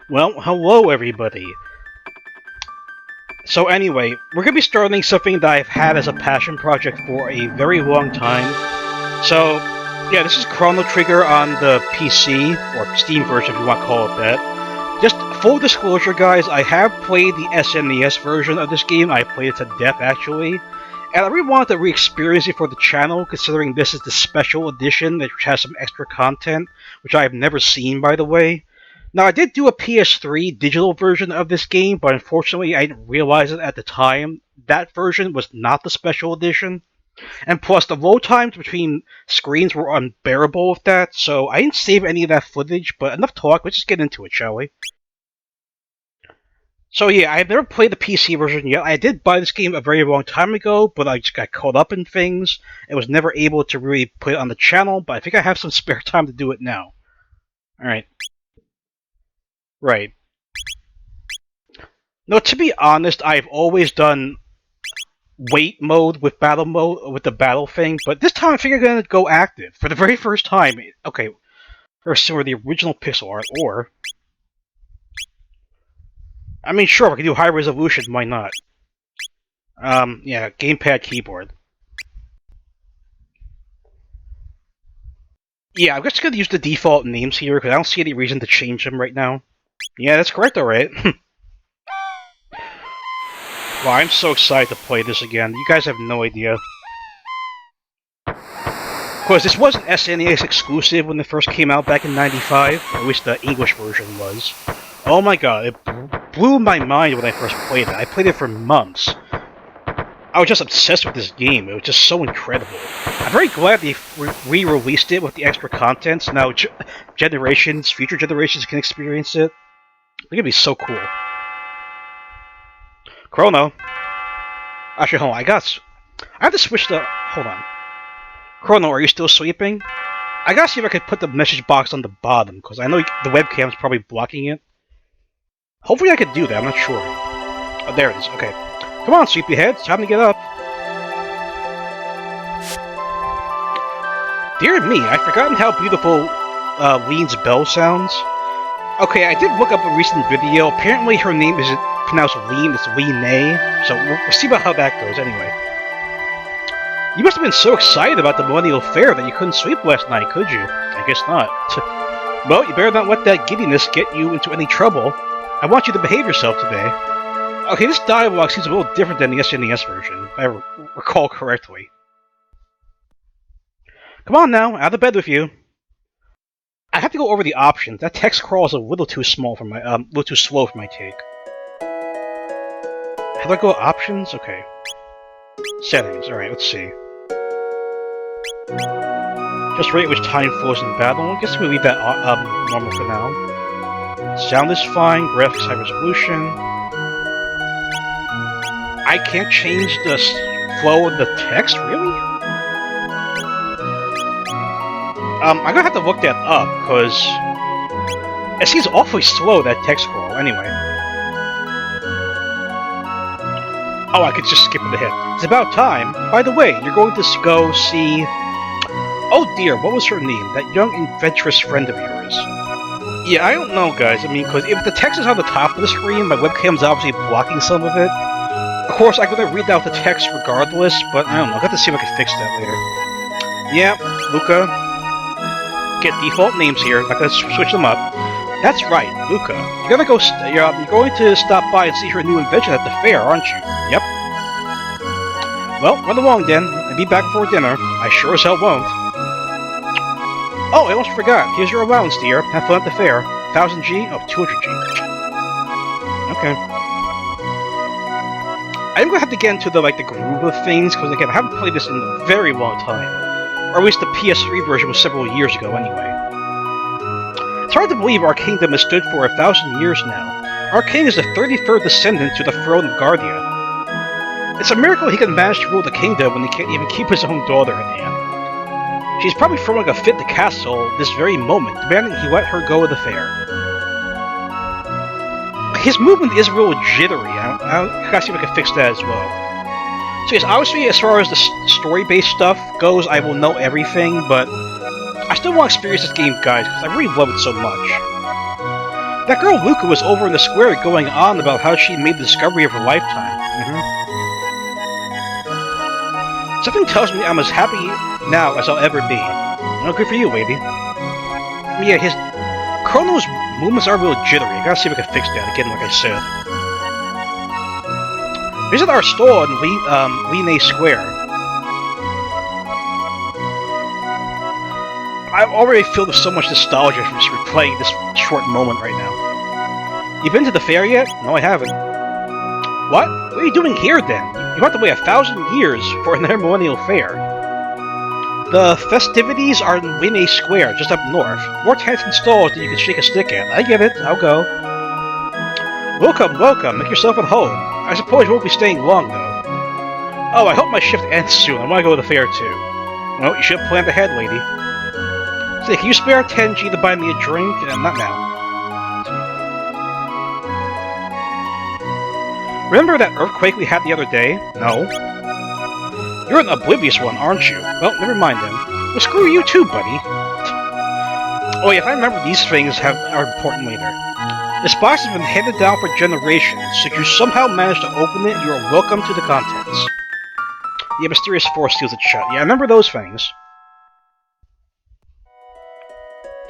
Well, hello everybody. So anyway, we're gonna be starting something that I've had as a passion project for a very long time. So, yeah, this is Chrono Trigger on the PC, or Steam version if you want to call it that. Just full disclosure guys, I have played the SNES version of this game, I played it to death actually. And I really wanted to re-experience it for the channel, considering this is the special edition which has some extra content, which I have never seen by the way. Now, I did do a PS3 digital version of this game, but unfortunately I didn't realize it at the time. That version was not the special edition. And plus, the load times between screens were unbearable with that, so I didn't save any of that footage, but enough talk, let's just get into it, shall we? So yeah, I've never played the PC version yet. I did buy this game a very long time ago, but I just got caught up in things, and was never able to really put it on the channel, but I think I have some spare time to do it now. Alright. Right. No, to be honest, I've always done wait mode with the battle thing, but this time I think I'm gonna go active for the very first time. Okay, first or the original pixel art, or I mean, sure, we can do high resolution. Why not? Yeah, gamepad keyboard. Yeah, I'm just gonna use the default names here because I don't see any reason to change them right now. Yeah, that's correct, alright. Wow, I'm so excited to play this again. You guys have no idea. Of course, this was an SNES exclusive when it first came out back in '95, or at least the English version was. Oh my god, it blew my mind when I first played it. I played it for months. I was just obsessed with this game. It was just so incredible. I'm very glad they re-released it with the extra content, so now future generations can experience it. It's gonna be so cool. Crono. Actually, hold on. I have to switch the... Hold on. Crono, are you still sleeping? I gotta see if I could put the message box on the bottom, because I know the webcam's probably blocking it. Hopefully I could do that, I'm not sure. Oh, there it is. Okay. Come on, sleepyhead. It's time to get up. Dear me, I've forgotten how beautiful Leene's bell sounds. Okay, I did look up a recent video. Apparently her name isn't pronounced Leen, it's Leene. So we'll see about how that goes anyway. You must have been so excited about the Millennial Fair that you couldn't sleep last night, could you? I guess not. Well, you better not let that giddiness get you into any trouble. I want you to behave yourself today. Okay, this dialogue seems a little different than the SNES version, if I recall correctly. Come on now, out of bed with you. I have to go over the options. That text crawl is a little too small for my, little too slow for my take. How do I go options? Okay. Settings. Alright, let's see. Just rate which time flows in battle. I guess we'll leave that normal for now. Sound is fine. Graphics high resolution. I can't change the flow of the text, really? I'm gonna have to look that up, because it seems awfully slow, that text scroll, anyway. Oh, I could just skip it ahead. It's about time. By the way, you're going to go see... Oh dear, what was her name? That young, adventurous friend of yours. Yeah, I don't know, guys. I mean, because if the text is on the top of the screen, my webcam's obviously blocking some of it. Of course, I'm gonna read out the text regardless, but I don't know. I've got to see if I can fix that later. Yeah, Lucca. Get default names here. I'm gonna switch them up. That's right, Lucca. You're gonna go. You're going to stop by and see her new invention at the fair, aren't you? Yep. Well, run along then. I'll be back for dinner. I sure as hell won't. Oh, I almost forgot. Here's your allowance, dear. Have fun at the fair. 1000 G? Oh, 200 G. Okay. I'm gonna have to get into the groove of things, because again, I haven't played this in a very long time. Or at least the PS3 version was several years ago, anyway. It's hard to believe our kingdom has stood for 1,000 years now. Our king is the 33rd descendant to the throne of Guardia. It's a miracle he can manage to rule the kingdom when he can't even keep his own daughter in hand. She's probably throwing a fit at the castle this very moment, demanding he let her go to the fair. His movement is real jittery. I gotta see if I can fix that as well. So yes, obviously, as far as the story-based stuff goes, I will know everything, but I still want to experience this game, guys, because I really love it so much. That girl Lucca was over in the square going on about how she made the discovery of her lifetime. Something tells me I'm as happy now as I'll ever be. Well, good for you, lady. Yeah, Crono's movements are a little jittery. I gotta see if I can fix that again, like I said. Visit our store in Leene Square. I already feel so much nostalgia from just replaying this short moment right now. You been to the fair yet? No, I haven't. What? What are you doing here then? You have to wait 1,000 years for another Millennial fair. The festivities are in Leene Square, just up north. More tents and stalls that you can shake a stick at. I get it. I'll go. Welcome, welcome. Make yourself at home. I suppose you won't be staying long, though. Oh, I hope my shift ends soon. I want to go to the fair, too. Well, you should have planned ahead, lady. Say, can you spare 10G to buy me a drink? Not now. Remember that earthquake we had the other day? No. You're an oblivious one, aren't you? Well, never mind then. Well, screw you too, buddy. Oh yeah, if I remember, these things are important later. This box has been handed down for generations, so if you somehow manage to open it, you are welcome to the contents. The mysterious force seals it shut. Yeah, I remember those things.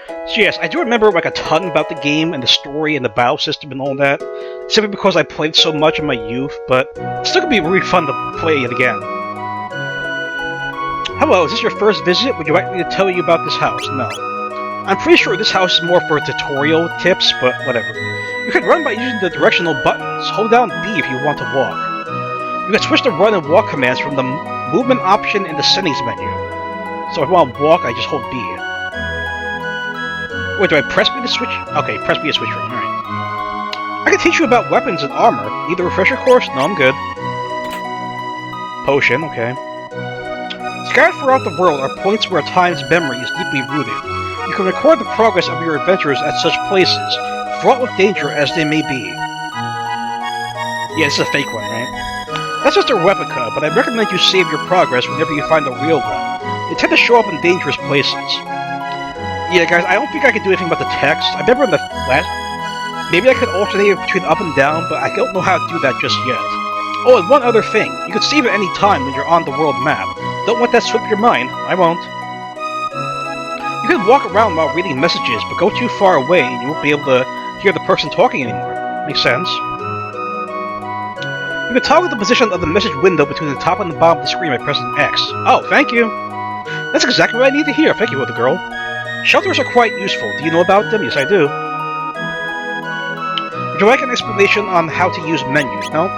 So yes, I do remember like a ton about the game and the story and the battle system and all that, simply because I played so much in my youth, but it's still gonna be really fun to play it again. Hello, is this your first visit? Would you like me to tell you about this house? No. I'm pretty sure this house is more for tutorial tips, but whatever. You can run by using the directional buttons. Hold down B if you want to walk. You can switch the run and walk commands from the movement option in the settings menu. So if I want to walk, I just hold B. Wait, do I press B to switch? Okay, press B to switch from. Alright. I can teach you about weapons and armor. Need a refresher course? No, I'm good. Potion, okay. Scattered throughout the world are points where a time's memory is deeply rooted. You can record the progress of your adventures at such places, fraught with danger as they may be. Yeah, this is a fake one, right? That's just a replica, but I recommend you save your progress whenever you find the real one. They tend to show up in dangerous places. Yeah, guys, I don't think I can do anything about the text. I remember in the last... Maybe I could alternate between up and down, but I don't know how to do that just yet. Oh, and one other thing. You can save at any time when you're on the world map. Don't let that slip your mind. I won't. You can walk around while reading messages, but go too far away and you won't be able to hear the person talking anymore. Makes sense. You can toggle the position of the message window between the top and the bottom of the screen by pressing X. Oh, thank you. That's exactly what I need to hear. Thank you, little girl. Shelters are quite useful. Do you know about them? Yes, I do. Would you like an explanation on how to use menus? No?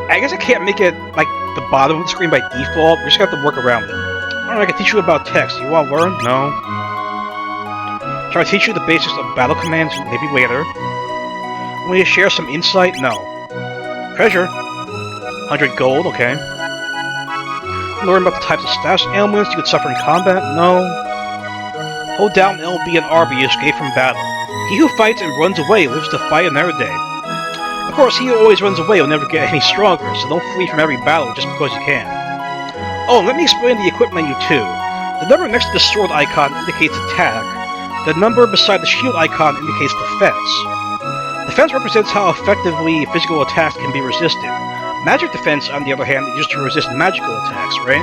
I guess I can't make it, like, the bottom of the screen by default. We're just gonna have to work around it. Alright, I can teach you about text. You want to learn? No. Shall I teach you the basics of battle commands? Maybe later. Want me to share some insight? No. Treasure. 100 gold, okay. Learn about the types of status ailments you could suffer in combat? No. Hold down LB and RB to escape from battle. He who fights and runs away lives to fight another day. Of course, he who always runs away will never get any stronger, so don't flee from every battle just because you can. Oh, and let me explain the equip menu too. The number next to the sword icon indicates attack. The number beside the shield icon indicates defense. Defense represents how effectively physical attacks can be resisted. Magic defense, on the other hand, is used to resist magical attacks, right?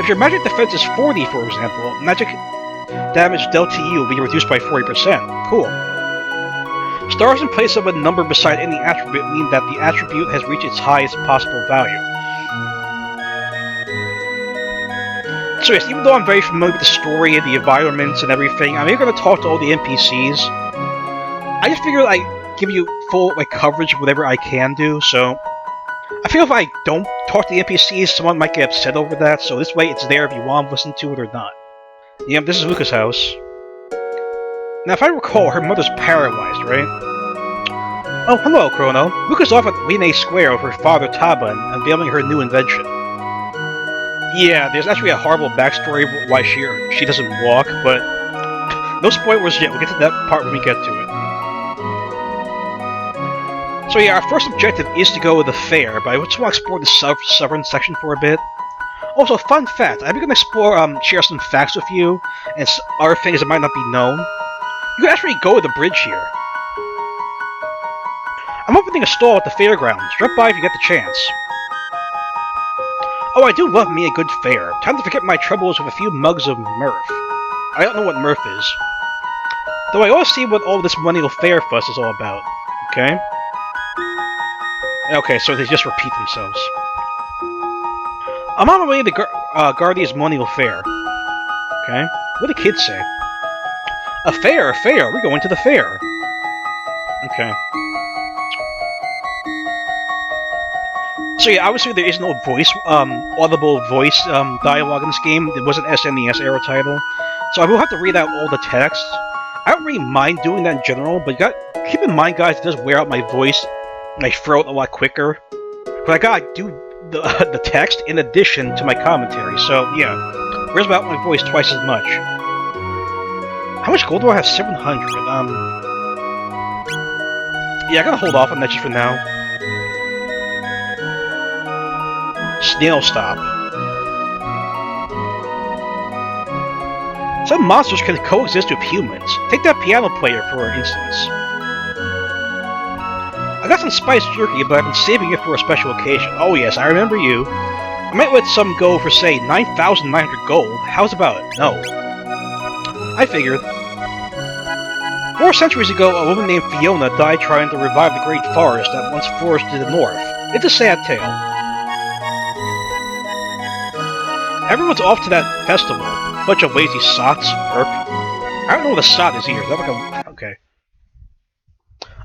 If your magic defense is 40, for example, magic damage dealt to you will be reduced by 40%. Cool. Stars in place of a number beside any attribute mean that the attribute has reached its highest possible value. So yes, even though I'm very familiar with the story and the environments and everything, I'm going to talk to all the NPCs. I just figured I'd give you full coverage of whatever I can do, so... I feel if I don't talk to the NPCs, someone might get upset over that, so this way it's there if you want to listen to it or not. Yeah, this is Lucca's house. Now, if I recall, her mother's paralyzed, right? Oh, hello, Crono. Lucca's off at Leene Square with her father Taba and unveiling her new invention. Yeah, there's actually a horrible backstory why she doesn't walk, but no spoilers yet. We'll get to that part when we get to it. So yeah, our first objective is to go to the fair, but I just want to explore the southern section for a bit. Also, fun fact, I'm going to share some facts with you, and other things that might not be known. You can actually go to the bridge here. I'm opening a stall at the fairgrounds. Drop by if you get the chance. Oh, I do love me a good fare. Time to forget my troubles with a few mugs of mirth. I don't know what mirth is. Though I always see what all this Millennial fair fuss is all about. Okay? Okay, so they just repeat themselves. I'm on my way to Guardia's Millennial fair. Okay? What do kids say? A fair, we're going to the fair. Okay. So yeah, obviously there is no audible voice dialogue in this game. It was an SNES era title. So I will have to read out all the text. I don't really mind doing that in general, but keep in mind, guys, it does wear out my voice, my throat a lot quicker. But I gotta do the text in addition to my commentary, so yeah. Wears out my voice twice as much. How much gold do I have? 700. Yeah, I gotta hold off on that just for now. Snail stop. Some monsters can coexist with humans. Take that piano player, for instance. I got some spiced jerky, but I've been saving it for a special occasion. Oh yes, I remember you. I might let some go for, say, 9,900 gold. How's about it? No. I figured. 4 centuries ago, a woman named Fiona died trying to revive the great forest that once flourished to the north. It's a sad tale. Everyone's off to that festival. Bunch of lazy sots. Erp. I don't know what a sot is here. Is that like a... Okay.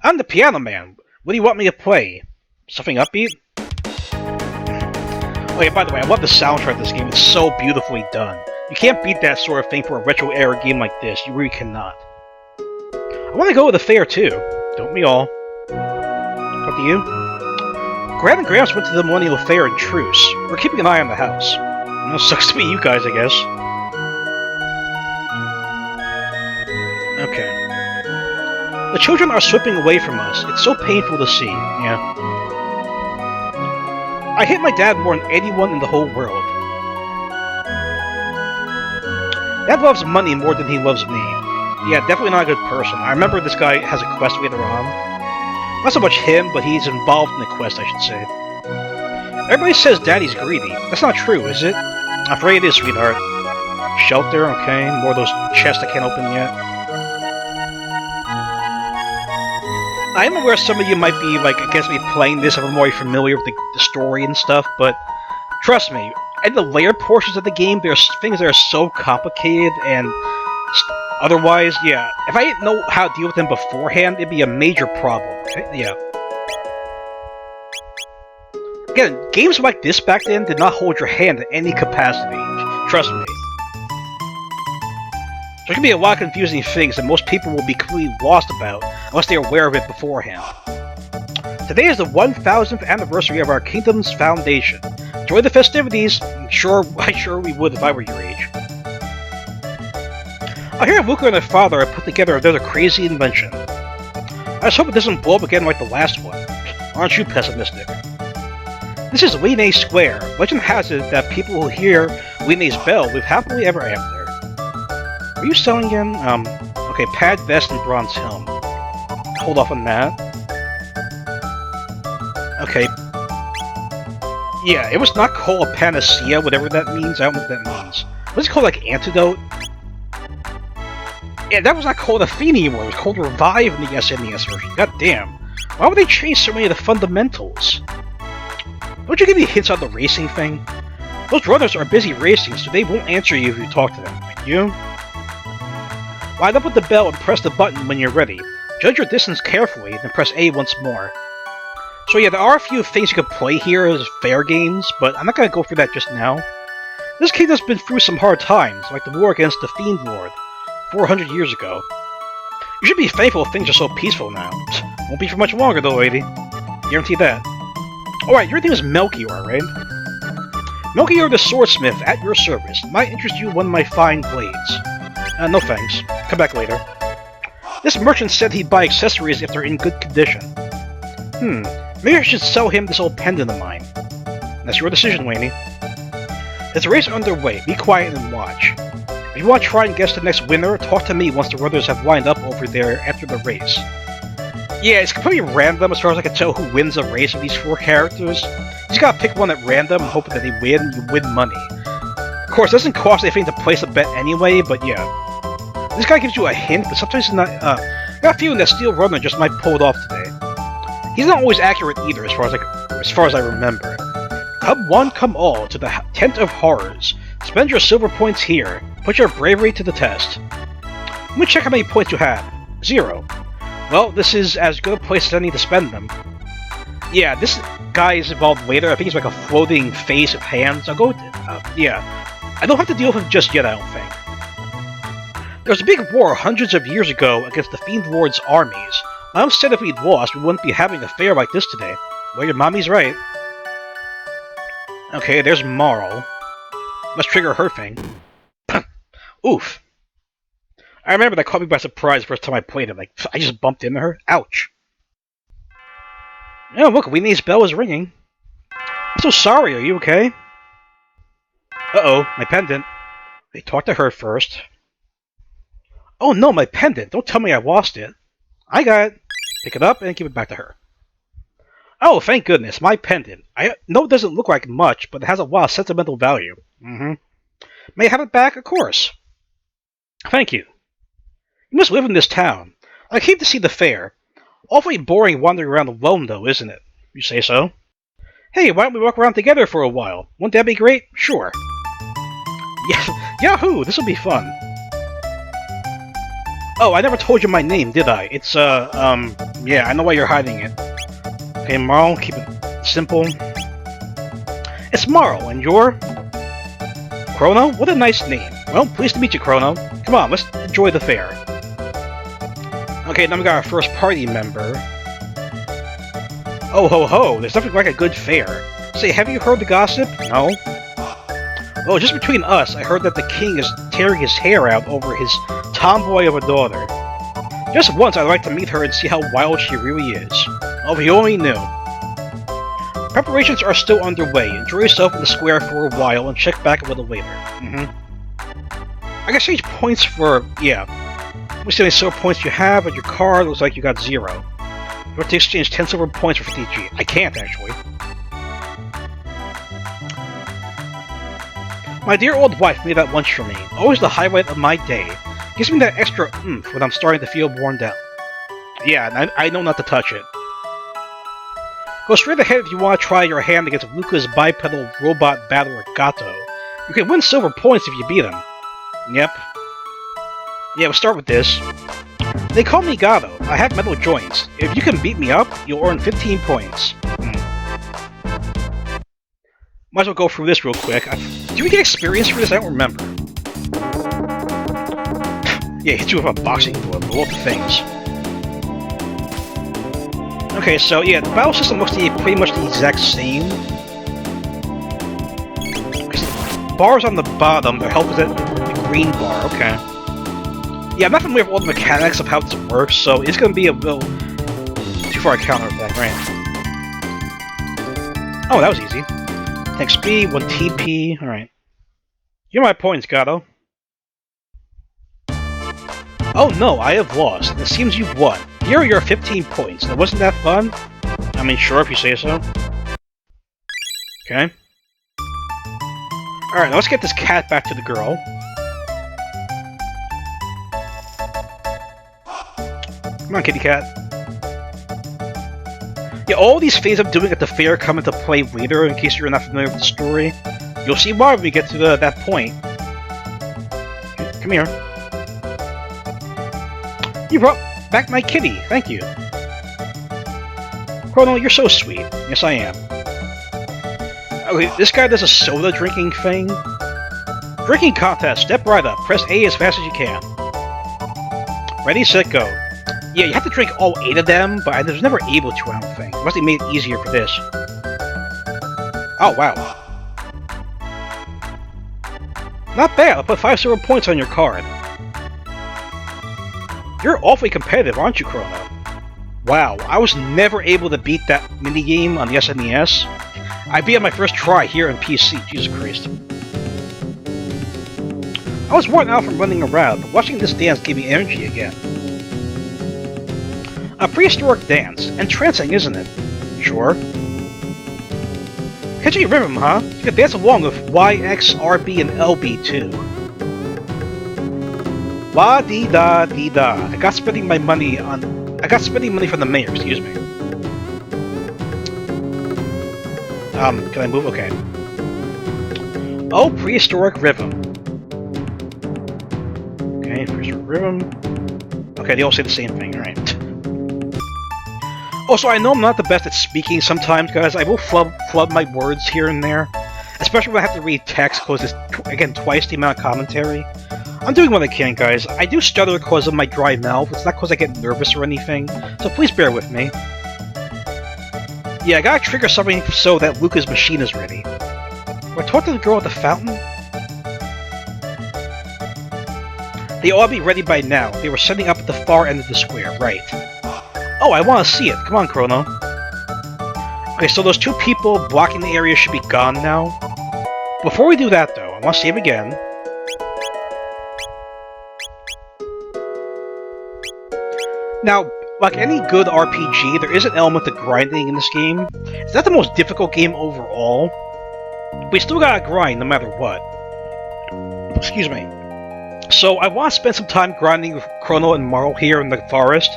I'm the piano man. What do you want me to play? Something upbeat? Oh yeah, by the way, I love the soundtrack of this game. It's so beautifully done. You can't beat that sort of thing for a retro-era game like this. You really cannot. I want to go to the fair, too. Don't we all? What do you? Gran and Gramps went to the Millennial Fair in Truce. We're keeping an eye on the house. Well, sucks to be you guys, I guess. Okay. The children are slipping away from us. It's so painful to see. Yeah. I hate my dad more than anyone in the whole world. Dad loves money more than he loves me. Yeah, definitely not a good person. I remember this guy has a quest later on. Not so much him, but he's involved in the quest, I should say. Everybody says Daddy's greedy. That's not true, is it? I'm afraid it is, sweetheart. Shelter, okay. More of those chests I can't open yet. I am aware some of you might be, like, against me playing this if I'm more familiar with the story and stuff, but trust me, in the later portions of the game, there's things that are so complicated and otherwise, yeah, if I didn't know how to deal with them beforehand, it'd be a major problem. Okay? Yeah. Again, games like this back then did not hold your hand in any capacity. Trust me. There can be a lot of confusing things that most people will be completely lost about unless they are aware of it beforehand. Today is the 1000th anniversary of our kingdom's foundation. Enjoy the festivities. I sure we would if I were your age. I hear Lucca and her father have put together another crazy invention. I just hope it doesn't blow up again like the last one. Aren't you pessimistic? This is Leene Square. Legend has it that people who hear Leene's bell live happily ever after. Are you selling again? Okay, pad, vest, and bronze helm. Hold off on that. Okay. Yeah, it was not called a panacea, whatever that means. I don't know what that means. What's it called, like, antidote? Yeah, that was not called Athene anymore. It was called Revive in the SNES version. God damn. Why would they change so many of the fundamentals? Don't you give me hints on the racing thing? Those runners are busy racing, so they won't answer you if you talk to them. Like you? Line up with the bell and press the button when you're ready. Judge your distance carefully, then press A once more. So yeah, there are a few things you can play here as fair games, but I'm not going to go through that just now. This kingdom's been through some hard times, like the war against the Fiend Lord, 400 years ago. You should be thankful things are so peaceful now. Won't be for much longer though, lady. Guarantee that. Alright, your name is Melchior, right? Melchior the swordsmith, at your service. Might interest you in one of my fine blades. No thanks. Come back later. This merchant said he'd buy accessories if they're in good condition. Maybe I should sell him this old pendant of mine. That's your decision, Leene. There's a race underway. Be quiet and watch. If you want to try and guess the next winner, talk to me once the runners have lined up over there after the race. Yeah, it's completely random as far as I can tell who wins a race of these 4 characters. You just gotta pick one at random and hope that they win, you win money. Of course, it doesn't cost anything to place a bet anyway, but yeah. This guy gives you a hint, but sometimes he's not, I got a feeling that Steel Runner just might pull it off today. He's not always accurate either, as far as I remember. Come one, come all, to the Tent of Horrors. Spend your silver points here. Put your bravery to the test. Let me check how many points you have. 0. Well, this is as good a place as any to spend them. Yeah, this guy is involved later. I think he's like a floating face with hands. I'll go with it. Yeah. I don't have to deal with him just yet, I don't think. There was a big war hundreds of years ago against the Fiend Lord's armies. Mom said if we'd lost, we wouldn't be having a fair like this today. Well, your mommy's right. Okay, there's Marle. Must trigger her thing. Oof. I remember that caught me by surprise the first time I played it. Like, I just bumped into her. Ouch. Oh, look, Leene's bell is ringing. I'm so sorry, are you okay? Uh-oh, my pendant. They talked to her first. Oh no, my pendant! Don't tell me I lost it. I got it. Pick it up and give it back to her. Oh, thank goodness, my pendant. I know it doesn't look like much, but it has a lot of sentimental value. May I have it back? Of course. Thank you. You must live in this town. I came to see the fair. Awfully boring wandering around alone, though, isn't it? You say so? Hey, why don't we walk around together for a while? Wouldn't that be great? Sure. Yeah, Yahoo! This'll be fun. Oh, I never told you my name, did I? It's, yeah, I know why you're hiding it. Okay, Marle, keep it simple. It's Marle, and you're... Crono? What a nice name. Well, pleased to meet you, Crono. Come on, let's enjoy the fair. Okay, now we got our first party member. Oh ho ho, there's nothing like a good fair. Say, have you heard the gossip? No? Oh, just between us, I heard that the king is tearing his hair out over his tomboy of a daughter. Just once I'd like to meet her and see how wild she really is. Oh, if you only knew. Preparations are still underway. Enjoy yourself in the square for a while and check back a little later. I can change points for... yeah. Let's see how many silver points you have on your card. Looks like you got 0. You want to exchange 10 silver points for 50 G. I can't, actually. My dear old wife made that lunch for me. Always the highlight of my day. Gives me that extra oomph when I'm starting to feel worn down. Yeah, I know not to touch it. Go straight ahead if you want to try your hand against Lucca's bipedal robot battler Gato. You can win silver points if you beat him. Yep. Yeah, we'll start with this. They call me Gato. I have metal joints. If you can beat me up, you'll earn 15 points. Might as well go through this real quick. Do we get experience for this? I don't remember. Yeah, hit you with a boxing glove. Blow up the things. Okay, so yeah, the battle system looks to be pretty much the exact same. Bars on the bottom, their health is at the green bar, okay. Yeah, I'm not familiar with all the mechanics of how this works, so it's going to be a little too far a counter attack, right? Oh, that was easy. 10 XP, 1 TP, alright. You're my points, Gato. Oh no, I have lost. It seems you've won. Here are your 15 points. Now, wasn't that fun? I mean, sure, if you say so. Okay. Alright, now let's get this cat back to the girl. Come on, kitty cat. Yeah, all these things I'm doing at the fair come into play later, in case you're not familiar with the story. You'll see why when we get to that point. Okay, come here. You brought back my kitty, thank you. Crono, you're so sweet. Yes, I am. Okay, this guy does a soda drinking thing. Drinking contest, step right up. Press A as fast as you can. Ready, set, go. Yeah, you have to drink all 8 of them, but I was never able to, I don't think. Must have made it easier for this. Oh, wow. Not bad, I'll put 5 silver points on your card. You're awfully competitive, aren't you, Crono? Wow, I was never able to beat that minigame on the SNES. I beat it my first try here on PC, Jesus Christ. I was worn out from running around, but watching this dance gave me energy again. A prehistoric dance. Entrancing, isn't it? Sure. Catching a rhythm, huh? You can dance along with Y, X, RB, and LB, too. La-dee-da-dee-da. I got spending money from the mayor, excuse me. Can I move? Okay. Oh, prehistoric rhythm. Okay, prehistoric rhythm. Okay, they all say the same thing, alright. Also, I know I'm not the best at speaking sometimes, guys. I will flood my words here and there. Especially when I have to read text, because it's, again, twice the amount of commentary. I'm doing what I can, guys. I do stutter because of my dry mouth. It's not because I get nervous or anything, so please bear with me. Yeah, I gotta trigger something so that Lucca's machine is ready. Do I talk to the girl at the fountain? They ought to be ready by now. They were setting up at the far end of the square, right. Oh, I want to see it. Come on, Crono. Okay, so those two people blocking the area should be gone now. Before we do that, though, I want to save again. Now, like any good RPG, there is an element of grinding in this game. It's not the most difficult game overall, but you still gotta grind no matter what. Excuse me. So I want to spend some time grinding with Crono and Marle here in the forest.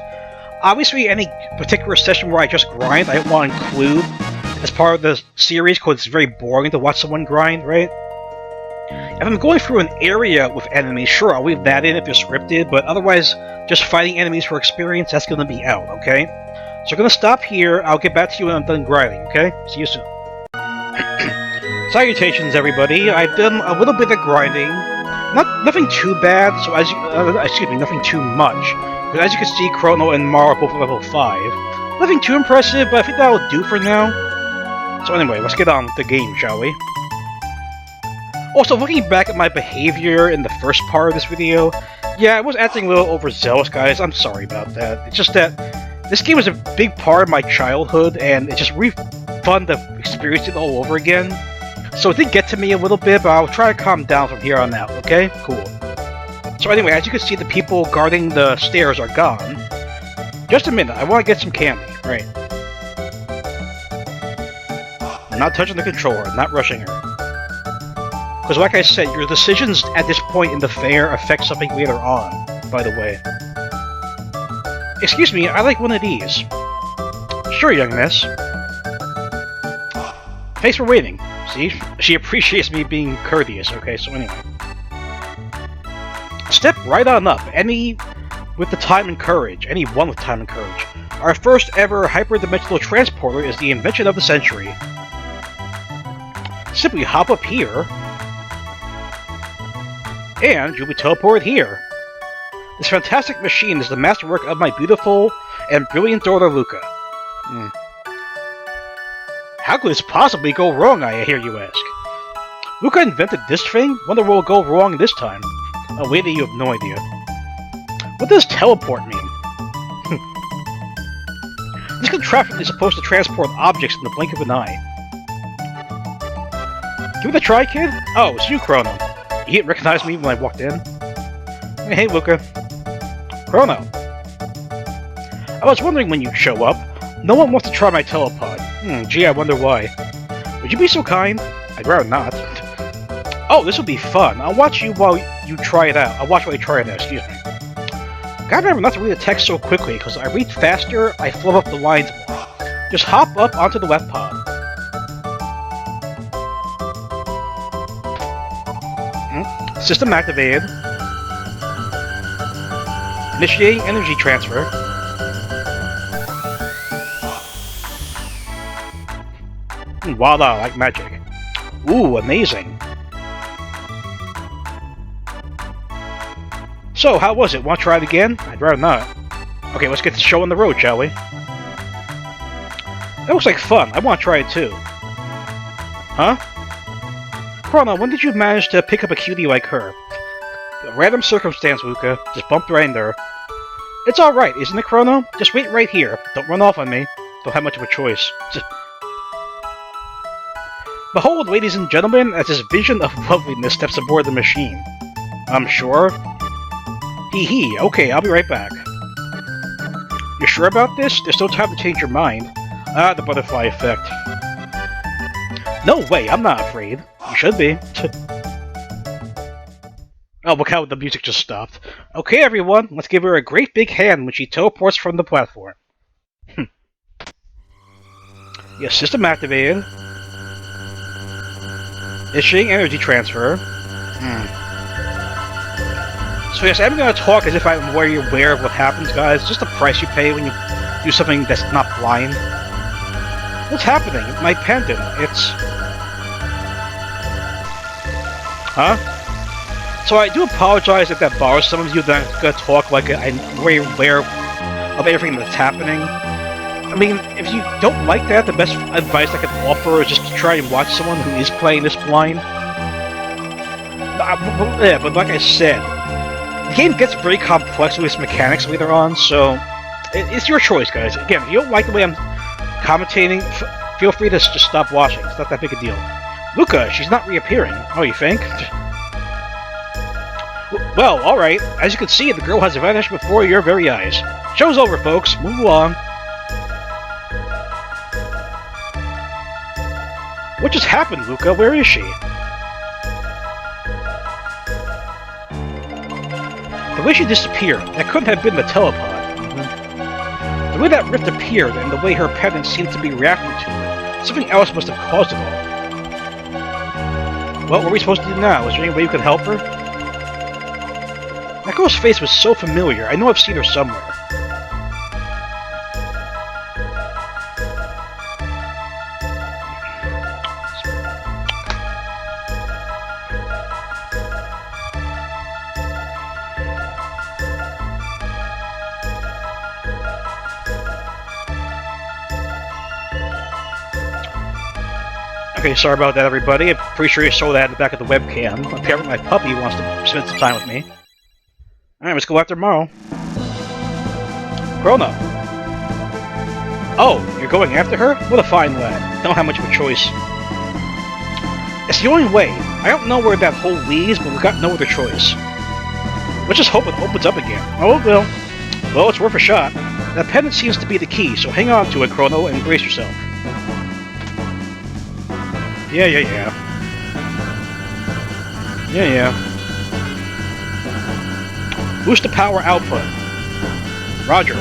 Obviously, any particular session where I just grind, I don't want to include as part of the series because it's very boring to watch someone grind, right? If I'm going through an area with enemies, sure, I'll leave that in if they're scripted, but otherwise, just fighting enemies for experience, that's going to be out, okay? So I'm going to stop here. I'll get back to you when I'm done grinding, okay? See you soon. Salutations, everybody. I've done a little bit of grinding. Nothing too bad, so as you, excuse me, nothing too much. But as you can see, Crono and Marle are both level 5. Nothing too impressive, but I think that'll do for now. So anyway, let's get on with the game, shall we? Also, looking back at my behavior in the first part of this video, yeah, I was acting a little overzealous, guys. I'm sorry about that. It's just that this game was a big part of my childhood, and it's just really fun to experience it all over again. So it did get to me a little bit, but I'll try to calm down from here on out, okay? Cool. So anyway, as you can see, the people guarding the stairs are gone. Just a minute, I want to get some candy. Right. I'm not touching the controller, I'm not rushing her. Because like I said, your decisions at this point in the fair affect something later on, by the way. Excuse me, I like one of these. Sure, young miss. Thanks for waiting. See? She appreciates me being courteous, okay, so anyway. Step right on up. Any with the time and courage. Anyone with time and courage. Our first ever hyperdimensional transporter is the invention of the century. Simply hop up here, and you'll be teleported here. This fantastic machine is the masterwork of my beautiful and brilliant daughter, Lucca. How could this possibly go wrong, I hear you ask? Lucca invented this thing? Wonder what will go wrong this time. Oh, lady, you have no idea. What does teleport mean? This contraption is supposed to transport objects in the blink of an eye. Give it a try, kid? Oh, it's you, Crono. You didn't recognize me when I walked in? Hey, Lucca. Crono. I was wondering when you'd show up. No one wants to try my telepod. Gee, I wonder why. Would you be so kind? I'd rather not. Oh, this will be fun. I'll watch you while you try it out. I'll watch while you try it out, excuse me. Gotta remember not to read the text so quickly, because I read faster, I flub up the lines more. Just hop up onto the left pod. System activated. Initiating energy transfer. Voila, like magic. Ooh, amazing. So, how was it? Want to try it again? I'd rather not. Okay, let's get the show on the road, shall we? That looks like fun. I want to try it too. Huh? Crono, when did you manage to pick up a cutie like her? A random circumstance, Lucca. Just bumped right into her. It's alright, isn't it, Crono? Just wait right here. Don't run off on me. Don't have much of a choice. Behold, ladies and gentlemen, as this vision of loveliness steps aboard the machine. I'm sure. Hee hee, okay, I'll be right back. You sure about this? There's no time to change your mind. Ah, the butterfly effect. No way, I'm not afraid. You should be. Oh, look how the music just stopped. Okay, everyone, let's give her a great big hand when she teleports from the platform. Yes, system activated. Issuing energy transfer. So yes, I'm going to talk as if I'm very aware of what happens, guys. It's just the price you pay when you do something that's not blind. What's happening? My pendant. It's... Huh? So I do apologize if that bothers some of you that I'm going to talk like I'm very aware of everything that's happening. I mean, if you don't like that, the best advice I can offer is just to try and watch someone who is playing this blind. But like I said, the game gets very complex with its mechanics later on, so it's your choice, guys. Again, if you don't like the way I'm commentating, feel free to just stop watching. It's not that big a deal. Lucca, she's not reappearing. Oh, you think? Well, alright. As you can see, the girl has vanished before your very eyes. Show's over, folks. Move along. What just happened, Lucca? Where is she? The way she disappeared, that couldn't have been the telepod. The way that rift appeared and the way her pendant seemed to be reacting to it, something else must have caused it all. What were we supposed to do now? Is there any way you could help her? That girl's face was so familiar. I know I've seen her somewhere. Okay, sorry about that, everybody. I'm pretty sure you saw that in the back of the webcam. Apparently my puppy wants to spend some time with me. Alright, let's go after Marle. Crono. Oh, you're going after her? What a fine lad. Don't have much of a choice. It's the only way. I don't know where that hole leads, but we've got no other choice. Let's just hope it opens up again. Oh, it will. Well, it's worth a shot. That pendant seems to be the key, so hang on to it, Crono, and brace yourself. Yeah. Boost the power output. Roger.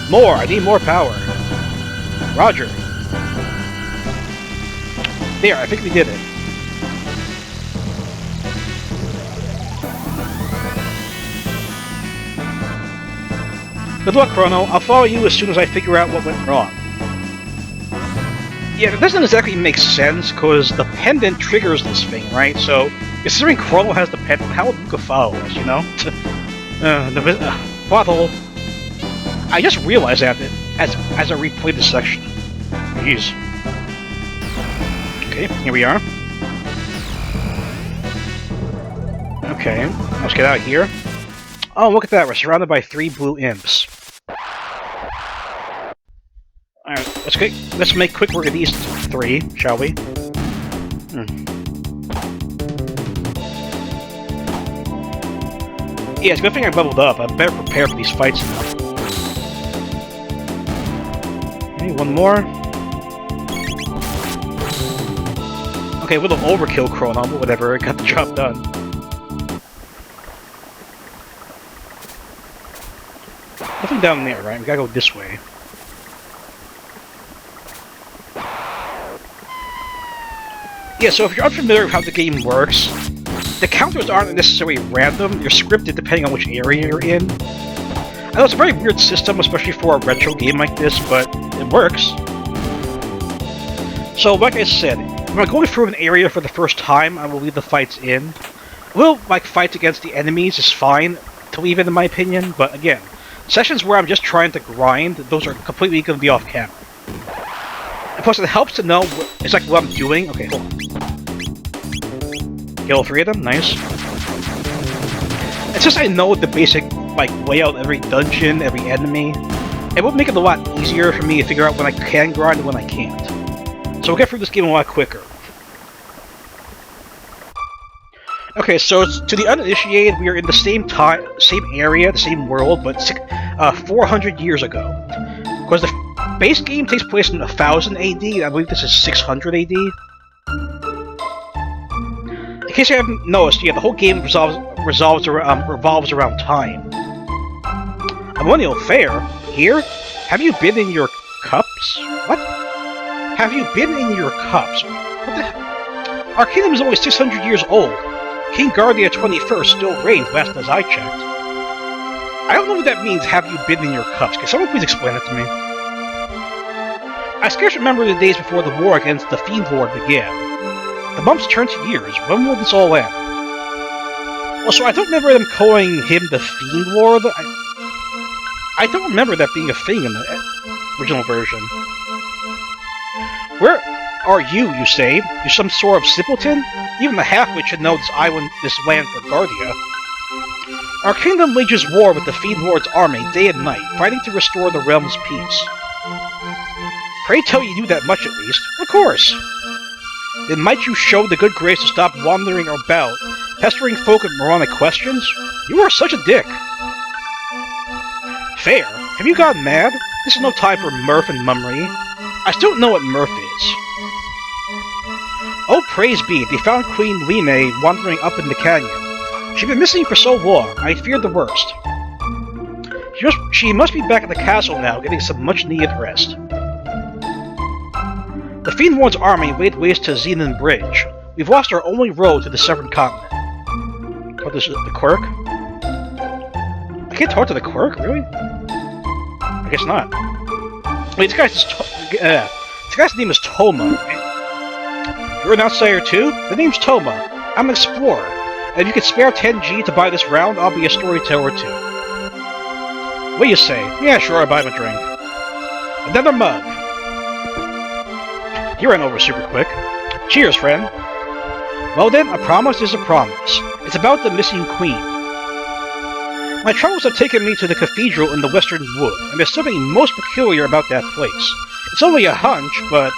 More! I need more power. Roger. There, I think we did it. Good luck, Crono. I'll follow you as soon as I figure out what went wrong. Yeah, it doesn't exactly make sense, because the pendant triggers this thing, right? So, considering Crono has the pendant, how would Lucca follow us, you know? Plot hole. I just realized that as I replayed this section. Jeez. Okay, here we are. Okay, let's get out of here. Oh, look at that, we're surrounded by 3 blue imps. Alright, let's make quick work of these 3, shall we? Yeah, it's a good thing I leveled up. I'm better prepared for these fights now. Okay, one more. Okay, a little overkill, Crono, but whatever, it got the job done. Nothing down there, right? We gotta go this way. Yeah, so if you're unfamiliar with how the game works, the counters aren't necessarily random, they're scripted depending on which area you're in. I know it's a very weird system, especially for a retro game like this, but it works. So, like I said, when I'm going through an area for the first time, I will leave the fights in. Little, like, fights against the enemies is fine to leave in my opinion, but again, sessions where I'm just trying to grind, those are completely going to be off camera. And plus, it helps to know exactly what I'm doing. Okay, hold on. Kill 3 of them, nice. It's just I know the basic, like, layout of every dungeon, every enemy. It will make it a lot easier for me to figure out when I can grind and when I can't. So we'll get through this game a lot quicker. Okay, so to the uninitiated, we are in the same time, same area, the same world, but 400 years ago. Because the base game takes place in 1000 AD, I believe this is 600 AD. In case you haven't noticed, yeah, the whole game revolves around time. A Millennial fair? Here? Have you been in your cups? What? Have you been in your cups? What the hell? Our kingdom is only 600 years old. King Guardia 21st still reigns, last as I checked. I don't know what that means, have you been in your cups? Can someone please explain it to me? I scarce remember the days before the war against the Fiend Lord began. The months turned to years. When will this all end? Well, so I don't remember them calling him the Fiend Lord. I don't remember that being a thing in the original version. Where are you, you say? You some sort of simpleton? Even the half-wit should know this land for Guardia. Our kingdom wages war with the Fiend Lord's army day and night, fighting to restore the realm's peace. Pray tell you knew that much at least. Of course! Then might you show the good grace to stop wandering about, pestering folk with moronic questions? You are such a dick! Fair? Have you gone mad? This is no time for mirth and mummery. I still don't know what mirth is. Oh, praise be, they found Queen Leene wandering up in the canyon. She'd been missing for so long, I feared the worst. She must be back at the castle now, getting some much-needed rest. The Fiend Lord's army laid waste to Zenan Bridge. We've lost our only road to the Severed Continent. What is it, the Quirk? I can't talk to the Quirk, really? I guess not. Wait, this guy's name is Toma. You're an outsider too? The name's Toma. I'm an explorer. And if you could spare 10G to buy this round, I'll be a storyteller too. What do you say? Yeah, sure, I'll buy him a drink. Another mug. He ran over super quick. Cheers, friend. Well then, a promise is a promise. It's about the missing queen. My travels have taken me to the cathedral in the Western Wood, and there's something most peculiar about that place. It's only a hunch, but...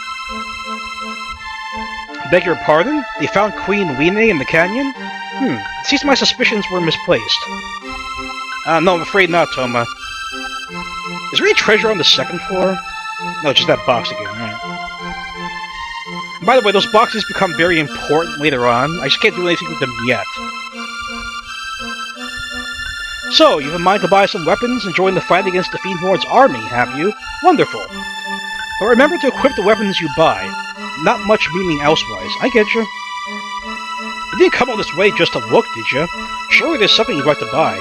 Beg your pardon? They found Queen Leene in the canyon? It seems my suspicions were misplaced. No, I'm afraid not, Toma. Is there any treasure on the second floor? No, just that box again, right. By the way, those boxes become very important later on. I just can't do anything with them yet. So, you have in mind to buy some weapons and join the fight against the Fiend Lord's army, have you? Wonderful. But remember to equip the weapons you buy. Not much meaning elsewise. I get you. You didn't come all this way just to look, did you? Surely there's something you'd like to buy.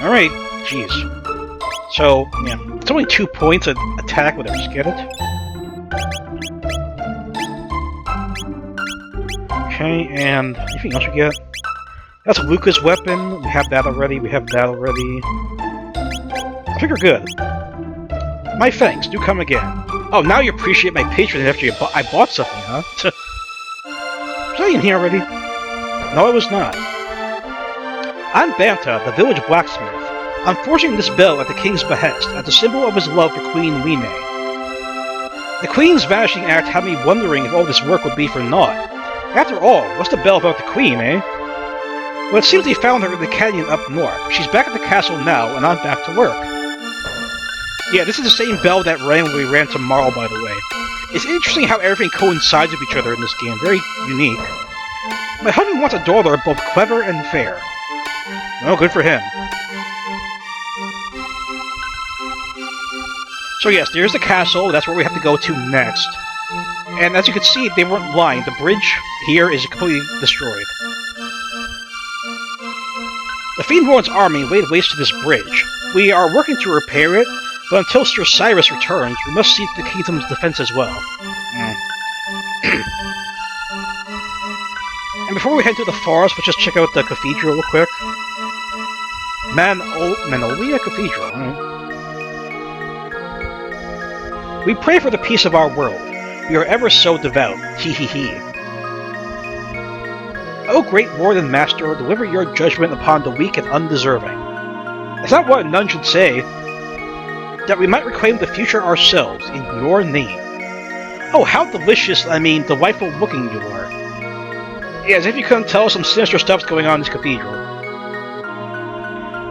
Alright, jeez. So, yeah. It's only 2 points of attack, whatever, just get it. Okay, and anything else we get? That's Lucca's weapon. We have that already. I think we're good. My thanks. Do come again. Oh, now you appreciate my patronage after I bought something, huh? Was I in here already? No, I was not. I'm Banta, the village blacksmith. I'm forging this bell at the king's behest, as a symbol of his love for Queen Leene. The queen's vanishing act had me wondering if all this work would be for naught. After all, what's the bell about the queen, eh? Well, it seems they found her in the canyon up north. She's back at the castle now, and I'm back to work. Yeah, this is the same bell that rang when we ran to Marle, by the way. It's interesting how everything coincides with each other in this game. Very unique. My husband wants a daughter both clever and fair. Well, good for him. So yes, there's the castle. That's where we have to go to next. And as you can see, they weren't lying. The bridge here is completely destroyed. The Fiend Lord's army laid waste to this bridge. We are working to repair it, but until Sir Cyrus returns, we must see to the kingdom's defense as well. And before we head to the forest, let's just check out the cathedral real quick. Manolia Cathedral, alright. We pray for the peace of our world. We are ever so devout. Hee hee hee. O great Lord and Master, deliver your judgment upon the weak and undeserving. That's not what a nun should say. That we might reclaim the future ourselves, in your name. Oh, how delicious, delightful looking you are. Yeah, as if you couldn't tell, some sinister stuff's going on in this cathedral.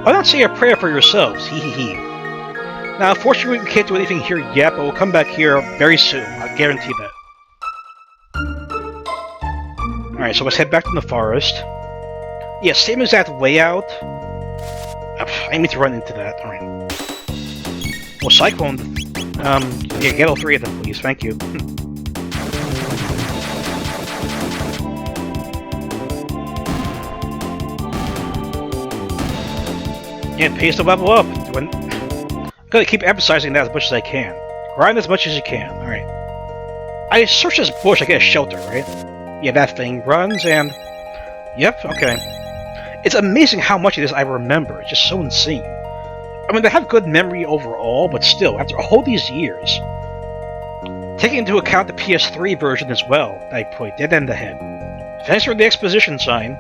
Why not say a prayer for yourselves? Hee hee hee. Now, unfortunately, we can't do anything here yet, but we'll come back here very soon. I guarantee that. Alright, so let's head back to the forest. Yeah, same exact layout. I need to run into that. Alright. Well, Cyclone. Yeah, get all three of them, please. Thank you. Yeah, pays to level up. I'm gonna keep emphasizing that as much as I can. Grind as much as you can. Alright. I search this bush, I get a shelter, right? Yeah, that thing runs and... Yep, okay. It's amazing how much of this I remember. It's just so insane. I mean, I have good memory overall, but still, after all these years... Taking into account the PS3 version as well, I put dead end ahead. Thanks for the exposition sign.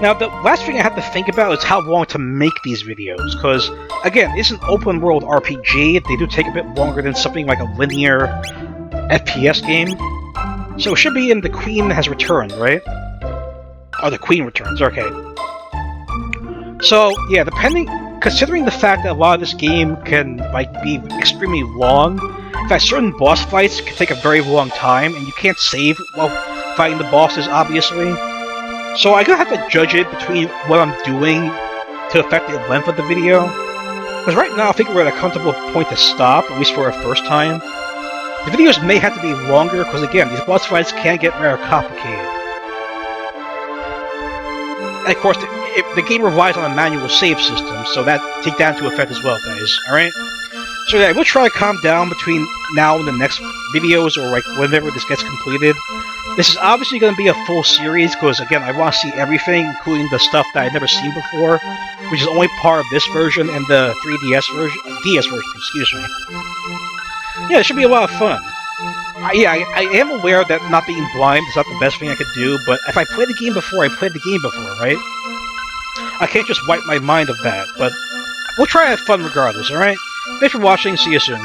Now, the last thing I have to think about is how long to make these videos, because, again, it's an open-world RPG. They do take a bit longer than something like a linear FPS game. So it should be in The Queen Has Returned, right? Oh, The Queen Returns, okay. So, yeah, considering the fact that a lot of this game can, like, be extremely long, in fact, certain boss fights can take a very long time, and you can't save while fighting the bosses, obviously. So I'm gonna have to judge it between what I'm doing to affect the length of the video. Because right now I think we're at a comfortable point to stop, at least for our first time. The videos may have to be longer, because again, these boss fights can get very complicated. And of course, the game relies on a manual save system, so take that into effect as well, guys, alright? So yeah, we'll try to calm down between now and the next videos, or like whenever this gets completed. This is obviously going to be a full series, because again, I want to see everything, including the stuff that I've never seen before, which is only part of this version and the 3DS version, DS version, excuse me. Yeah, it should be a lot of fun. I am aware that not being blind is not the best thing I could do, but if I played the game before, I played the game before, right? I can't just wipe my mind of that, but we'll try to have fun regardless, alright? Thanks for watching, see you soon.